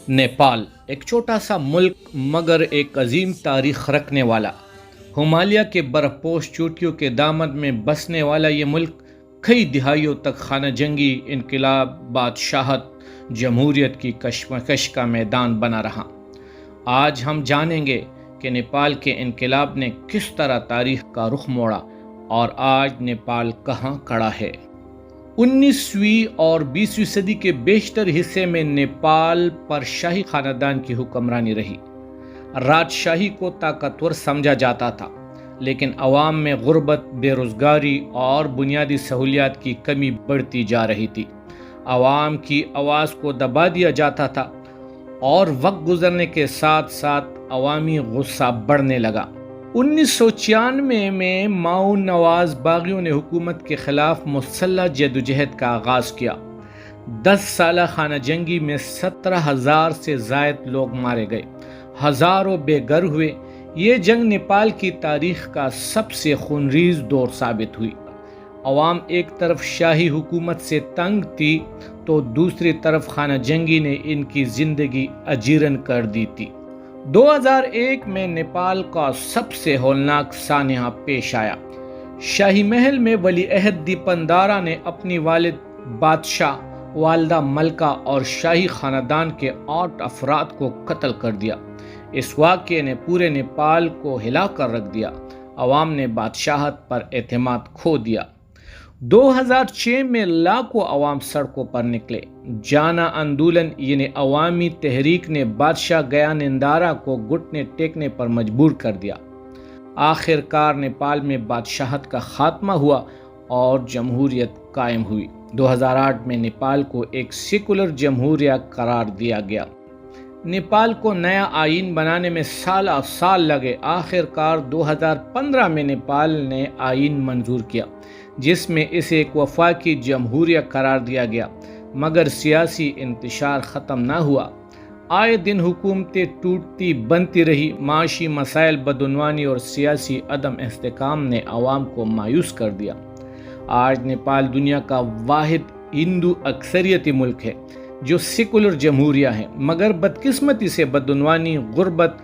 نیپال ایک چھوٹا سا ملک مگر ایک عظیم تاریخ رکھنے والا، ہمالیہ کے برف پوش چوٹیوں کے دامن میں بسنے والا یہ ملک کئی دہائیوں تک خانہ جنگی، انقلاب، بادشاہت، جمہوریت کی کشمکش کا میدان بنا رہا۔ آج ہم جانیں گے کہ نیپال کے انقلاب نے کس طرح تاریخ کا رخ موڑا اور آج نیپال کہاں کھڑا ہے۔ 19ویں اور 20ویں صدی کے بیشتر حصے میں نیپال پر شاہی خاندان کی حکمرانی رہی۔ راجشاہی کو طاقتور سمجھا جاتا تھا، لیکن عوام میں غربت، بے روزگاری اور بنیادی سہولیات کی کمی بڑھتی جا رہی تھی۔ عوام کی آواز کو دبا دیا جاتا تھا اور وقت گزرنے کے ساتھ ساتھ عوامی غصہ بڑھنے لگا۔ 1996 میں ماؤن نواز باغیوں نے حکومت کے خلاف مسلح جدوجہد کا آغاز کیا۔ 10 سالہ خانہ جنگی میں 17,000 سے زائد لوگ مارے گئے، ہزاروں بے گھر ہوئے۔ یہ جنگ نیپال کی تاریخ کا سب سے خونریز دور ثابت ہوئی۔ عوام ایک طرف شاہی حکومت سے تنگ تھی تو دوسری طرف خانہ جنگی نے ان کی زندگی اجیرن کر دی تھی۔ 2001 میں نیپال کا سب سے ہولناک سانحہ پیش آیا۔ شاہی محل میں ولی عہد دیپندارا نے اپنی والد بادشاہ، والدہ ملکہ اور شاہی خاندان کے 8 افراد کو قتل کر دیا۔ اس واقعے نے پورے نیپال کو ہلا کر رکھ دیا۔ عوام نے بادشاہت پر اعتماد کھو دیا۔ 2006 میں لاکھوں عوام سڑکوں پر نکلے۔ جانا آندولن یعنی عوامی تحریک نے بادشاہ گیانیندارا کو گھٹنے ٹیکنے پر مجبور کر دیا۔ آخر کار نیپال میں بادشاہت کا خاتمہ ہوا اور جمہوریت قائم ہوئی۔ 2008 میں نیپال کو ایک سیکولر جمہوریہ قرار دیا گیا۔ نیپال کو نیا آئین بنانے میں سال لگے۔ آخر کار 2015 میں نیپال نے آئین منظور کیا، جس میں اسے ایک وفاقی جمہوریہ قرار دیا گیا، مگر سیاسی انتشار ختم نہ ہوا۔ آئے دن حکومتیں ٹوٹتی بنتی رہی۔ معاشی مسائل، بدعنوانی اور سیاسی عدم استحکام نے عوام کو مایوس کر دیا۔ آج نیپال دنیا کا واحد ہندو اکثریتی ملک ہے جو سیکولر جمہوریہ ہے، مگر بدقسمتی سے بدعنوانی، غربت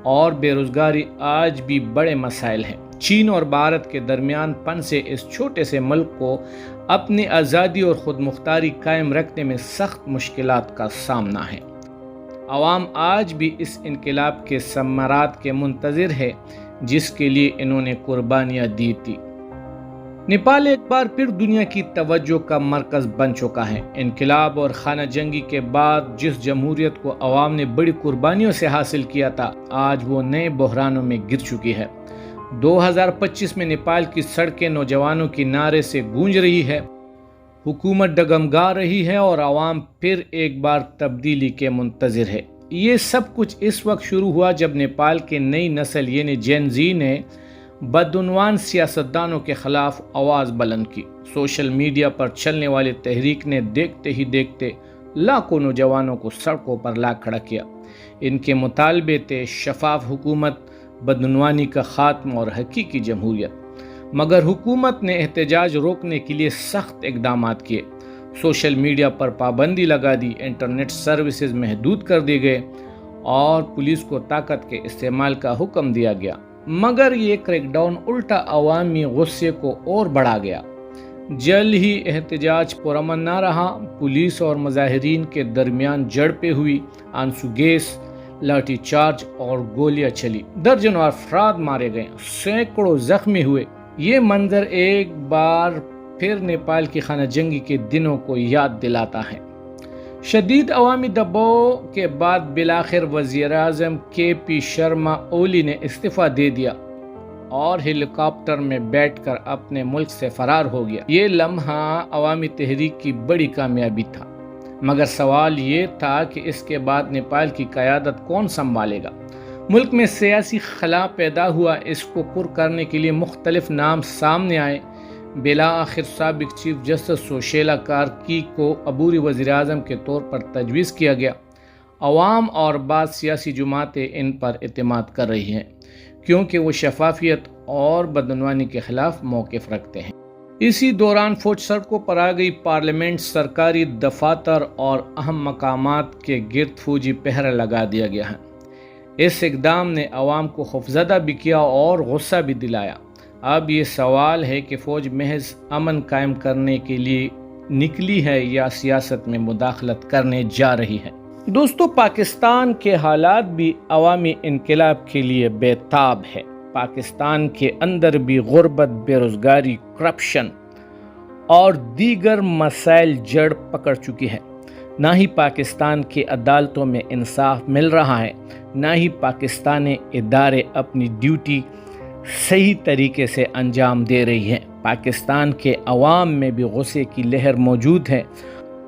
اور بے روزگاری آج بھی بڑے مسائل ہیں۔ چین اور بھارت کے درمیان پھنسے اس چھوٹے سے ملک کو اپنی آزادی اور خود مختاری قائم رکھنے میں سخت مشکلات کا سامنا ہے۔ عوام آج بھی اس انقلاب کے ثمرات کے منتظر ہے جس کے لیے انہوں نے قربانیاں دی تھی۔ نیپال ایک بار پھر دنیا کی توجہ کا مرکز بن چکا ہے۔ انقلاب اور خانہ جنگی کے بعد جس جمہوریت کو عوام نے بڑی قربانیوں سے حاصل کیا تھا، آج وہ نئے بحرانوں میں گر چکی ہے۔ 2025 میں نیپال کی سڑکیں نوجوانوں کی نعرے سے گونج رہی ہے، حکومت ڈگمگا رہی ہے اور عوام پھر ایک بار تبدیلی کے منتظر ہے۔ یہ سب کچھ اس وقت شروع ہوا جب نیپال کی نئی نسل یعنی جین زی نے بدعنوان سیاستدانوں کے خلاف آواز بلند کی۔ سوشل میڈیا پر چلنے والی تحریک نے دیکھتے ہی دیکھتے لاکھوں نوجوانوں کو سڑکوں پر لا کھڑا کیا۔ ان کے مطالبے تھے شفاف حکومت، بدعنوانی کا خاتمہ اور حقیقی جمہوریت، مگر حکومت نے احتجاج روکنے کے لیے سخت اقدامات کیے۔ سوشل میڈیا پر پابندی لگا دی، انٹرنیٹ سروسز محدود کر دیے گئے اور پولیس کو طاقت کے استعمال کا حکم دیا گیا، مگر یہ کریک ڈاؤن الٹا عوامی غصے کو اور بڑھا گیا۔ جلد ہی احتجاج پرامن نہ رہا، پولیس اور مظاہرین کے درمیان جھڑپیں ہوئی، آنسو گیس، لاٹھی چارج اور گولیاں چلی، درجنوں افراد مارے گئے، سینکڑوں زخمی ہوئے۔ یہ منظر ایک بار پھر نیپال کی خانہ جنگی کے دنوں کو یاد دلاتا ہے۔ شدید عوامی دباؤ کے بعد بالآخر وزیر اعظم KP شرما اولی نے استعفیٰ دے دیا اور ہیلی کاپٹر میں بیٹھ کر اپنے ملک سے فرار ہو گیا۔ یہ لمحہ عوامی تحریک کی بڑی کامیابی تھا، مگر سوال یہ تھا کہ اس کے بعد نیپال کی قیادت کون سنبھالے گا۔ ملک میں سیاسی خلا پیدا ہوا۔ اس کو پر کرنے کے لیے مختلف نام سامنے آئے۔ بالآخر سابق چیف جسٹس سوشیلا کارکی کو عبوری وزیر اعظم کے طور پر تجویز کیا گیا۔ عوام اور بعض سیاسی جماعتیں ان پر اعتماد کر رہی ہیں کیونکہ وہ شفافیت اور بدعنوانی کے خلاف موقف رکھتے ہیں۔ اسی دوران فوج سڑکوں پر آ گئی۔ پارلیمنٹ، سرکاری دفاتر اور اہم مقامات کے گرد فوجی پہرہ لگا دیا گیا ہے۔ اس اقدام نے عوام کو خوفزدہ بھی کیا اور غصہ بھی دلایا۔ اب یہ سوال ہے کہ فوج محض امن قائم کرنے کے لیے نکلی ہے یا سیاست میں مداخلت کرنے جا رہی ہے۔ دوستو، پاکستان کے حالات بھی عوامی انقلاب کے لیے بے تاب ہے۔ پاکستان کے اندر بھی غربت، بے روزگاری، کرپشن اور دیگر مسائل جڑ پکڑ چکی ہے۔ نہ ہی پاکستان کی عدالتوں میں انصاف مل رہا ہے، نہ ہی پاکستانی ادارے اپنی ڈیوٹی صحیح طریقے سے انجام دے رہی ہیں۔ پاکستان کے عوام میں بھی غصے کی لہر موجود ہے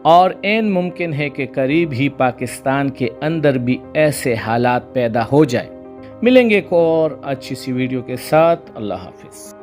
اور عین ممکن ہے کہ قریب ہی پاکستان کے اندر بھی ایسے حالات پیدا ہو جائے۔ ملیں گے ایک اور اچھی سی ویڈیو کے ساتھ۔ اللہ حافظ۔